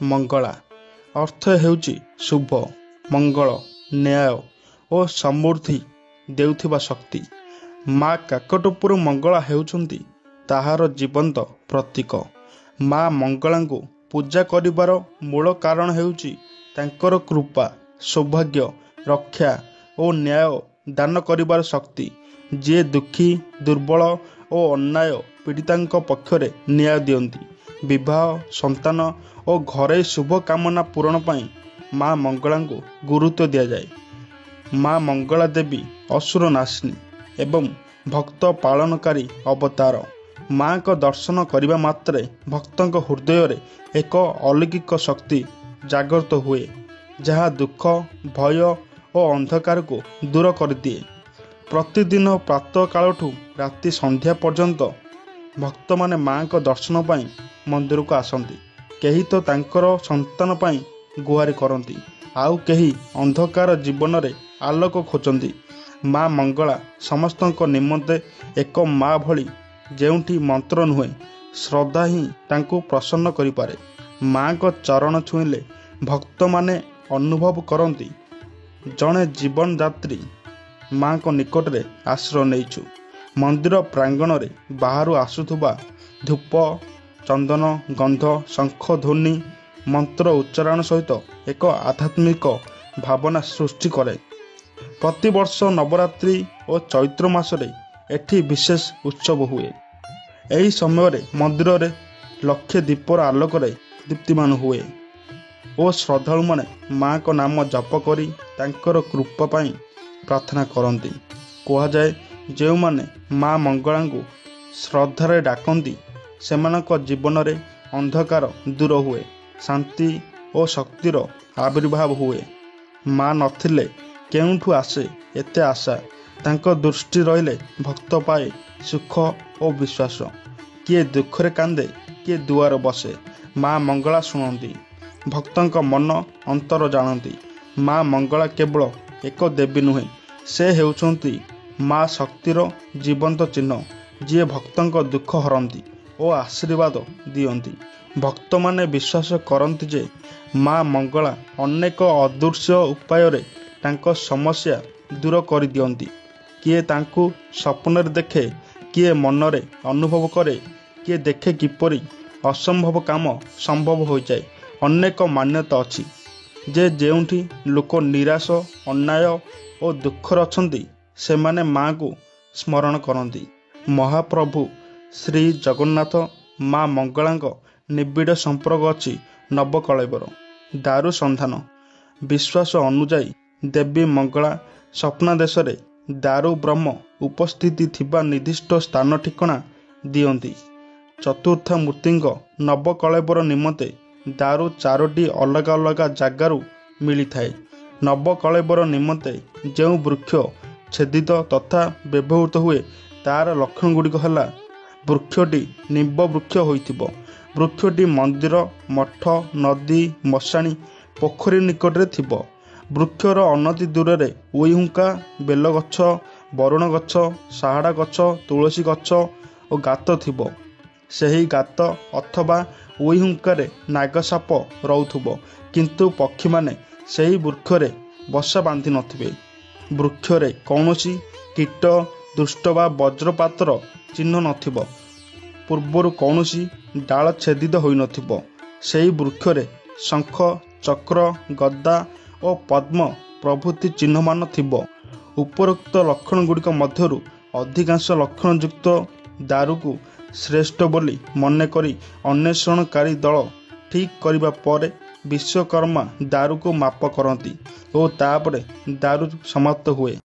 ମଙ୍ଗଳା ଅର୍ଥ ହେଉଛି ଶୁଭ, ମଙ୍ଗଳ, ନ୍ୟାୟ ଓ ସମୃଦ୍ଧି ଦେଉଥିବା ଶକ୍ତି। ମା କାକଟପୁର ମଙ୍ଗଳା ହେଉଛନ୍ତି ତାହାର ଜୀବନ୍ତ ପ୍ରତୀକ। ମା ମଙ୍ଗଳାଙ୍କୁ ପୂଜା କରିବାର ମୂଳ କାରଣ ହେଉଛି ତାଙ୍କର କୃପା, ସୌଭାଗ୍ୟ, ରକ୍ଷା ଓ ନ୍ୟାୟ ଦାନ କରିବାର ଶକ୍ତି। ଯିଏ ଦୁଃଖୀ, ଦୁର୍ବଳ ଓ ଅନ୍ୟାୟ ପୀଡ଼ିତାଙ୍କ ପକ୍ଷରେ ନ୍ୟାୟ ଦିଅନ୍ତି। ବିବାହ, ସନ୍ତାନ ଓ ଘରୋଇ ଶୁଭ କାମନା ପୂରଣ ପାଇଁ ମା ମଙ୍ଗଳାଙ୍କୁ ଗୁରୁତ୍ୱ ଦିଆଯାଏ। ମା ମଙ୍ଗଳା ଦେବୀ ଅସୁର ନାଶିନୀ ଏବଂ ଭକ୍ତ ପାଳନକାରୀ ଅବତାର। ମାଙ୍କ ଦର୍ଶନ କରିବା ମାତ୍ରେ ଭକ୍ତଙ୍କ ହୃଦୟରେ ଏକ ଅଲୌକିକ ଶକ୍ତି ଜାଗ୍ରତ ହୁଏ, ଯାହା ଦୁଃଖ, ଭୟ ଓ ଅନ୍ଧକାରକୁ ଦୂର କରିଦିଏ। ପ୍ରତିଦିନ ପ୍ରାତଃକାଳଠୁ ରାତି ସନ୍ଧ୍ୟା ପର୍ଯ୍ୟନ୍ତ ଭକ୍ତମାନେ ମାଙ୍କ ଦର୍ଶନ ପାଇଁ ମନ୍ଦିରକୁ ଆସନ୍ତି। କେହି ତ ତାଙ୍କର ସନ୍ତାନ ପାଇଁ ଗୁହାରି କରନ୍ତି, ଆଉ କେହି ଅନ୍ଧକାର ଜୀବନରେ ଆଲୋକ ଖୋଜନ୍ତି। ମା ମଙ୍ଗଳା ସମସ୍ତଙ୍କ ନିମନ୍ତେ ଏକ ମା ଭଳି, ଯେଉଁଠି ମନ୍ତ୍ର ନୁହେଁ, ଶ୍ରଦ୍ଧା ହିଁ ତାଙ୍କୁ ପ୍ରସନ୍ନ କରିପାରେ। ମାଙ୍କ ଚରଣ ଛୁଇଁଲେ ଭକ୍ତମାନେ ଅନୁଭବ କରନ୍ତି, ଜଣେ ଜୀବନଯାତ୍ରୀ ମାଙ୍କ ନିକଟରେ ଆଶ୍ରୟ ନେଇଛୁ। ମନ୍ଦିର ପ୍ରାଙ୍ଗଣରେ ବାହାରୁ ଆସୁଥିବା ଧୂପ, ଚନ୍ଦନ, ଗନ୍ଧ, ଶଙ୍ଖ ଧ୍ୱନି, ମନ୍ତ୍ର ଉଚ୍ଚାରଣ ସହିତ ଏକ ଆଧ୍ୟାତ୍ମିକ ଭାବନା ସୃଷ୍ଟି କରେ। ପ୍ରତିବର୍ଷ ନବରାତ୍ରି ଓ ଚୈତ୍ର ମାସରେ ଏଠି ବିଶେଷ ଉତ୍ସବ ହୁଏ। ଏହି ସମୟରେ ମନ୍ଦିରରେ ଲକ୍ଷେ ଦୀପର ଆଲୋକରେ ଦୀପ୍ତିମାନ ହୁଏ ଓ ଶ୍ରଦ୍ଧାଳୁମାନେ ମାଙ୍କ ନାମ ଜପ କରି ତାଙ୍କର କୃପା ପାଇଁ ପ୍ରାର୍ଥନା କରନ୍ତି। କୁହାଯାଏ, ଯେଉଁମାନେ ମା ମଙ୍ଗଳାଙ୍କୁ ଶ୍ରଦ୍ଧାରେ ଡାକନ୍ତି, ସେମାନଙ୍କ ଜୀବନରେ ଅନ୍ଧକାର ଦୂର ହୁଏ, ଶାନ୍ତି ଓ ଶକ୍ତିର ଆବିର୍ଭାବ ହୁଏ। ମା ନଥିଲେ କେଉଁଠୁ ଆସେ ଏତେ ଆଶା? ତାଙ୍କ ଦୃଷ୍ଟି ରହିଲେ ଭକ୍ତ ପାଏ ସୁଖ ଓ ବିଶ୍ୱାସ। କିଏ ଦୁଃଖରେ କାନ୍ଦେ, କିଏ ଦୁଆର ବସେ, ମା ମଙ୍ଗଳା ଶୁଣନ୍ତି। ଭକ୍ତଙ୍କ ମନ ଅନ୍ତର ଜାଣନ୍ତି। ମା ମଙ୍ଗଳା କେବଳ ଏକ ଦେବୀ ନୁହେଁ, ସେ ହେଉଛନ୍ତି ମା ଶକ୍ତିର ଜୀବନ୍ତ ଚିହ୍ନ, ଯିଏ ଭକ୍ତଙ୍କ ଦୁଃଖ ହରନ୍ତି ଓ ଆଶୀର୍ବାଦ ଦିଅନ୍ତି। ଭକ୍ତମାନେ ବିଶ୍ୱାସ କରନ୍ତି ଯେ ମା ମଙ୍ଗଳା ଅନେକ ଅଦୃଶ୍ୟ ଉପାୟରେ ତାଙ୍କ ସମସ୍ୟା ଦୂର କରିଦିଅନ୍ତି। କିଏ ତାଙ୍କୁ ସ୍ୱପ୍ନରେ ଦେଖେ, କିଏ ମନରେ ଅନୁଭବ କରେ, କିଏ ଦେଖେ କିପରି ଅସମ୍ଭବ କାମ ସମ୍ଭବ ହୋଇଯାଏ। ଅନେକ ମାନ୍ୟତା ଅଛି ଯେ ଯେଉଁଠି ଲୋକ ନିରାଶ, ଅନ୍ୟାୟ ଓ ଦୁଃଖରେ ଅଛନ୍ତି, ସେମାନେ ମାଙ୍କୁ ସ୍ମରଣ କରନ୍ତି। ମହାପ୍ରଭୁ ଶ୍ରୀ ଜଗନ୍ନାଥ ମା ମଙ୍ଗଳାଙ୍କ ନିବିଡ଼ ସମ୍ପର୍କ ଅଛି ନବକଳେବର। ଦାରୁ ସନ୍ଧାନ ବିଶ୍ୱାସ ଅନୁଯାୟୀ ଦେବୀ ମଙ୍ଗଳା ସ୍ୱପ୍ନାଦେଶରେ ଦାରୁ ବ୍ରହ୍ମ ଉପସ୍ଥିତି ଥିବା ନିର୍ଦ୍ଦିଷ୍ଟ ସ୍ଥାନ ଠିକଣା ଦିଅନ୍ତି। ଚତୁର୍ଥା ମୂର୍ତ୍ତିଙ୍କ ନବକଳେବର ନିମନ୍ତେ ଦାରୁ 4ଟି ଅଲଗା ଅଲଗା ଜାଗାରୁ ମିଳିଥାଏ। ନବକଳେବର ନିମନ୍ତେ ଯେଉଁ ବୃକ୍ଷ ଛେଦିତ ତଥା ବ୍ୟବହୃତ ହୁଏ, ତାର ଲକ୍ଷଣଗୁଡ଼ିକ ହେଲା: ବୃକ୍ଷଟି ନିମ୍ବ ବୃକ୍ଷ ହୋଇଥିବ। ବୃକ୍ଷଟି ମନ୍ଦିର, ମଠ, ନଦୀ, ମଶାଣୀ, ପୋଖରୀ ନିକଟରେ ଥିବ। ବୃକ୍ଷର ଅନତି ଦୂରରେ ଉଇହୁଙ୍କା, ବେଲଗଛ, ବରୁଣ ଗଛ, ଶାହାଡ଼ା ଗଛ, ତୁଳସୀ ଗଛ ଓ ଗାତ ଥିବ। ସେହି ଗାତ ଅଥବା ଉଇହୁଙ୍କାରେ ନାଗସାପ ରହୁଥିବ, କିନ୍ତୁ ପକ୍ଷୀମାନେ ସେହି ବୃକ୍ଷରେ ବସା ବାନ୍ଧି ନଥିବେ। ବୃକ୍ଷରେ କୌଣସି କୀଟ, ଦୁଷ୍ଟ ବା ବଜ୍ରପାତର ଚିହ୍ନ ନଥିବ। ପୂର୍ବରୁ କୌଣସି ଡାଳ ଛେଦିତ ହୋଇନଥିବ। ସେହି ବୃକ୍ଷରେ ଶଙ୍ଖ, ଚକ୍ର, ଗଦା ଓ ପଦ୍ମ ପ୍ରଭୃତି ଚିହ୍ନମାନ ଥିବ। ଉପରୋକ୍ତ ଲକ୍ଷଣଗୁଡ଼ିକ ମଧ୍ୟରୁ ଅଧିକାଂଶ ଲକ୍ଷଣଯୁକ୍ତ ଦାରୁକୁ ଶ୍ରେଷ୍ଠ ବୋଲି ମନେକରି ଅନ୍ୱେଷଣକାରୀ ଦଳ ଠିକ୍ କରିବା ପରେ ବିଶ୍ୱକର୍ମା ଦାରୁକୁ ମାପ କରନ୍ତି ଓ ତାପରେ ଦାରୁ ସମାପ୍ତ ହୁଏ।